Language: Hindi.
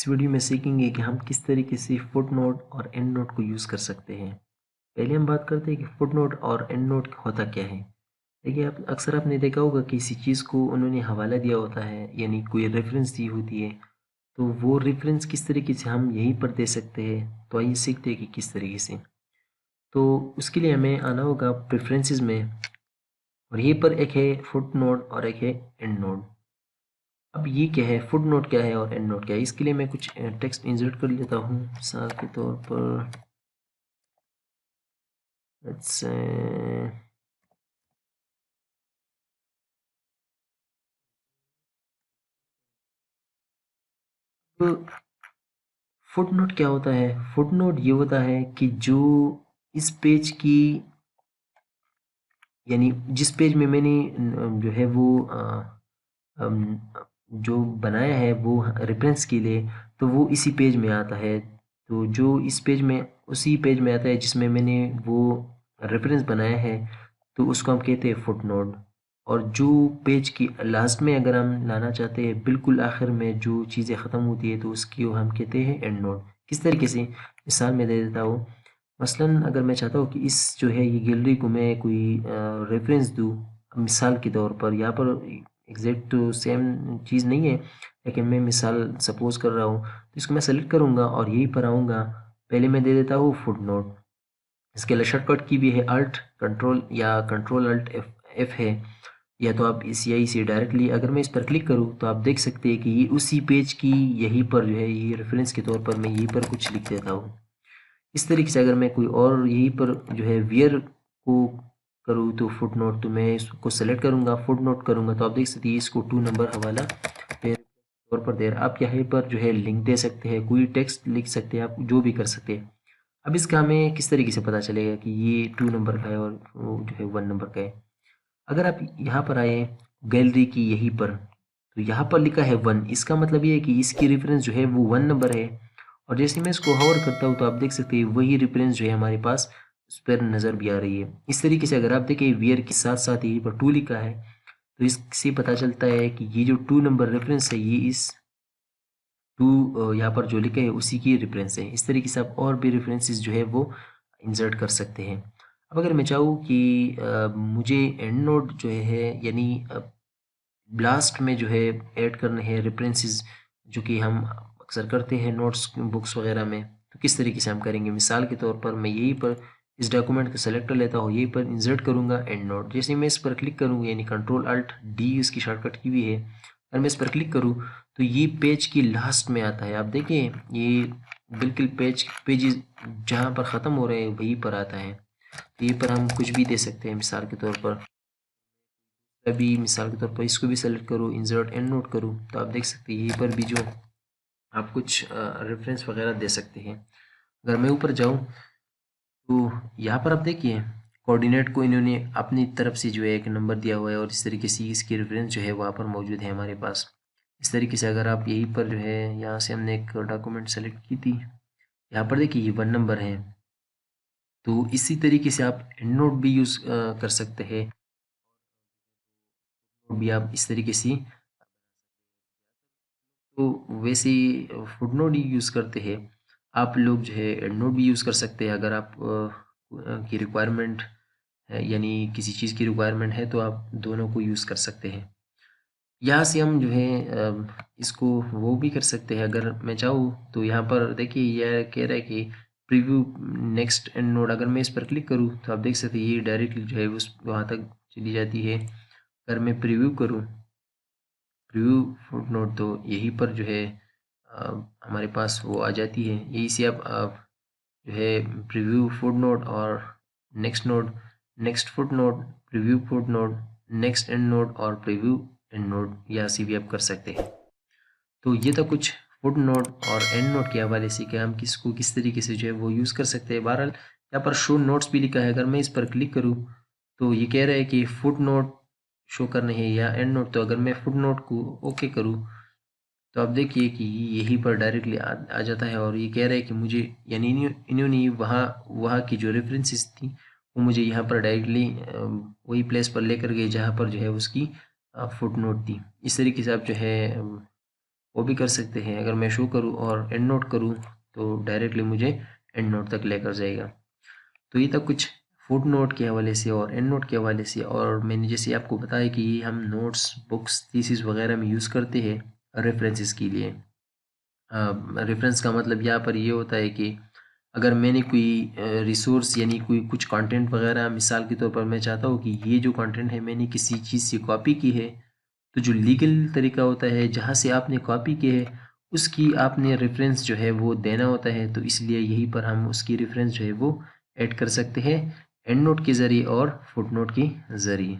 इस वीडियो में सीखेंगे कि हम किस तरीके से फुट नोट और एंड नोट को यूज़ कर सकते हैं। पहले हम बात करते हैं कि फुट नोट और एंड नोट होता क्या है। देखिए, आप अक्सर आपने देखा होगा कि किसी चीज़ को उन्होंने हवाला दिया होता है, यानी कोई रेफरेंस दी होती है, तो वो रेफरेंस किस तरीके से हम यहीं पर दे सकते हैं। तो आइए सीखते हैं कि किस तरीके से। तो उसके लिए हमें आना होगा प्रेफरेंसेस में, और ये पर एक है फुट नोट और एक है एंड नोट। अब ये क्या है, फुट नोट क्या है और एंड नोट क्या है, इसके लिए मैं कुछ टेक्स्ट इंसर्ट कर लेता हूँ। मिसाल के तौर पर लेट्स से फुट नोट क्या होता है। फुट नोट ये होता है कि जो इस पेज की, यानी जिस पेज में मैंने जो है वो अम, जो बनाया है वो रेफरेंस के लिए, तो वो इसी पेज में आता है। तो जो इस पेज में उसी पेज में आता है जिसमें मैंने वो रेफरेंस बनाया है, तो उसको हम कहते हैं फुट नोट। और जो पेज की लास्ट में अगर हम लाना चाहते हैं, बिल्कुल आखिर में जो चीज़ें ख़त्म होती है, तो उसकी वो हम कहते हैं एंड नोट। किस तरीके से, मिसाल मैं दे देता हूँ। मसलन अगर मैं चाहता हूँ कि इस जो है ये गैलरी को मैं कोई रेफरेंस दूँ, मिसाल के तौर पर यहाँ पर एग्जैक्ट तो सेम चीज़ नहीं है, लेकिन मैं मिसाल सपोज कर रहा हूँ, तो इसको मैं सेलेक्ट करूँगा और यहीं पर आऊँगा। पहले मैं दे देता हूँ फुट नोट। इसके लिए शॉर्टकट की भी है अल्ट कंट्रोल या कंट्रोल अल्ट एफ एफ है, या तो आप इस यही से डायरेक्टली अगर मैं इस पर क्लिक करूँ तो आप देख सकते हैं कि ये उसी पेज की यहीं पर जो है ये रेफरेंस के तौर पर मैं यहीं पर कुछ लिख देता हूँ। इस तरीके से अगर मैं कोई और यहीं पर जो है वियर को करूँ तो फुट नोट, तो मैं इसको सेलेक्ट करूँगा, फुट नोट करूँगा, तो आप देख सकते हैं इसको 2 नंबर हवाला पेज तौर पर दे रहा है। आप यहाँ पर जो है लिंक दे सकते हैं, कोई टेक्स्ट लिख सकते हैं, आप जो भी कर सकते हैं। अब इसका हमें किस तरीके से पता चलेगा कि ये 2 नंबर का है और वो जो है 1 नंबर का है। अगर आप यहाँ पर आए गैलरी की यहीं पर, तो यहाँ पर लिखा है 1, इसका मतलब ये है कि इसकी रेफरेंस जो है वो 1 नंबर है। और जैसे मैं इसको होवर करता हूँ तो आप देख सकते हैं वही रेफरेंस जो है हमारे पास उस पर नज़र भी आ रही है। इस तरीके से अगर आप देखें वियर के साथ साथ यहीं पर 2 लिखा है, तो इससे पता चलता है कि ये जो 2 नंबर रेफरेंस है ये इस 2 यहाँ पर जो लिखा है उसी की रेफरेंस है। इस तरीके से आप और भी रेफरेंसेस जो है वो इंसर्ट कर सकते हैं। अब अगर मैं चाहूँ कि मुझे एंड नोट जो है, यानी लास्ट में जो है ऐड करने हैं रेफरेंसेस, जो कि हम अक्सर करते हैं नोट्स बुक्स वगैरह में, तो किस तरीके से हम करेंगे। मिसाल के तौर पर मैं यहीं पर इस डॉक्यूमेंट को सेलेक्ट कर लेता हूँ, यहीं पर इंसर्ट करूँगा एंड नोट। जैसे मैं इस पर क्लिक करूँगा, यानी कंट्रोल अल्ट डी इसकी शॉर्टकट की भी है, अगर मैं इस पर क्लिक करूँ तो ये पेज की लास्ट में आता है। आप देखिए ये बिल्कुल पेजेस जहाँ पर ख़त्म हो रहे हैं वहीं पर आता है। तो ये पर हम कुछ भी दे सकते हैं। मिसाल के तौर पर अभी मिसाल के तौर पर इसको भी सेलेक्ट करूँ, इंसर्ट एंड नोट करूँ, तो आप देख सकते हैं यहीं पर भी जो आप कुछ रेफरेंस वगैरह दे सकते हैं। अगर मैं ऊपर जाऊँ तो यहाँ पर आप देखिए कोऑर्डिनेट को इन्होंने अपनी तरफ से जो है एक नंबर दिया हुआ है, और इस तरीके से इसकी रेफरेंस जो है वहाँ पर मौजूद है हमारे पास। इस तरीके से अगर आप यहीं पर जो है, यहाँ से हमने एक डॉक्यूमेंट सेलेक्ट की थी, यहाँ पर देखिए ये 1 नंबर है। तो इसी तरीके से आप एंड नोट भी यूज़ कर सकते हैं। भी आप इस तरीके से, तो वैसे ही फुटनोट ही यूज़ करते हैं। आप लोग जो है एंडनोट भी यूज़ कर सकते हैं। अगर आप की रिक्वायरमेंट है, यानी किसी चीज़ की रिक्वायरमेंट है, तो आप दोनों को यूज़ कर सकते हैं। यहाँ से हम जो है इसको वो भी कर सकते हैं। अगर मैं चाहूँ तो यहाँ पर देखिए यह कह रहा है कि प्रीव्यू नेक्स्ट एंड नोड, अगर मैं इस पर क्लिक करूँ तो आप देख सकते हैं ये डायरेक्टली जो है उस वहाँ तक चली जाती है। अगर मैं प्रीव्यू करूँ, प्रीव्यू फुटनोट, तो यहीं पर जो है हमारे पास वो आ जाती है। यहीं से आप जो है प्रीव्यू फुटनोट और next node, next footnote, preview footnote, next and node और प्रीव्यू एंड नोड, यहाँ से भी आप कर सकते हैं। तो ये तो कुछ फुट नोट और एंड नोट के हवाले से कि हम किसको किस तरीके से जो है वो यूज़ कर सकते हैं। बहरहाल यहाँ पर शो नोट्स भी लिखा है, अगर मैं इस पर क्लिक करूँ तो ये कह रहा है कि फुट नोट शो करने हैं या एंड नोट। तो अगर मैं फुट नोट को ओके करूँ तो आप देखिए कि यहीं पर डायरेक्टली आ जाता है, और ये कह रहा है कि मुझे, यानी इन्होंने वहाँ वहाँ की जो रेफरेंसेस थी वो मुझे यहाँ पर डायरेक्टली वही प्लेस पर लेकर गए जहाँ पर जो है उसकी फुट नोट थी। इस तरीके से आप जो है वो भी कर सकते हैं। अगर मैं शो करूँ और एंड नोट करूँ तो डायरेक्टली मुझे एंड नोट तक लेकर जाएगा। तो ये था कुछ फुट नोट के हवाले से और एंड नोट के हवाले से। और मैंने जैसे आपको बताया कि ये हम नोट्स, बुक्स, थीसिस वगैरह में यूज़ करते हैं रेफरेंसेस के लिए। रेफरेंस का मतलब यहाँ पर ये होता है कि अगर मैंने कोई रिसोर्स यानी कोई कुछ कंटेंट वगैरह, मिसाल के तौर पर मैं चाहता हूँ कि ये जो कंटेंट है मैंने किसी चीज़ से कॉपी की है, तो जो लीगल तरीका होता है जहाँ से आपने कॉपी की है उसकी आपने रेफरेंस जो है वो देना होता है। तो इसलिए यहीं पर हम उसकी रेफरेंस जो है वो ऐड कर सकते हैं एंड नोट के ज़रिए और फुट नोट के ज़रिए।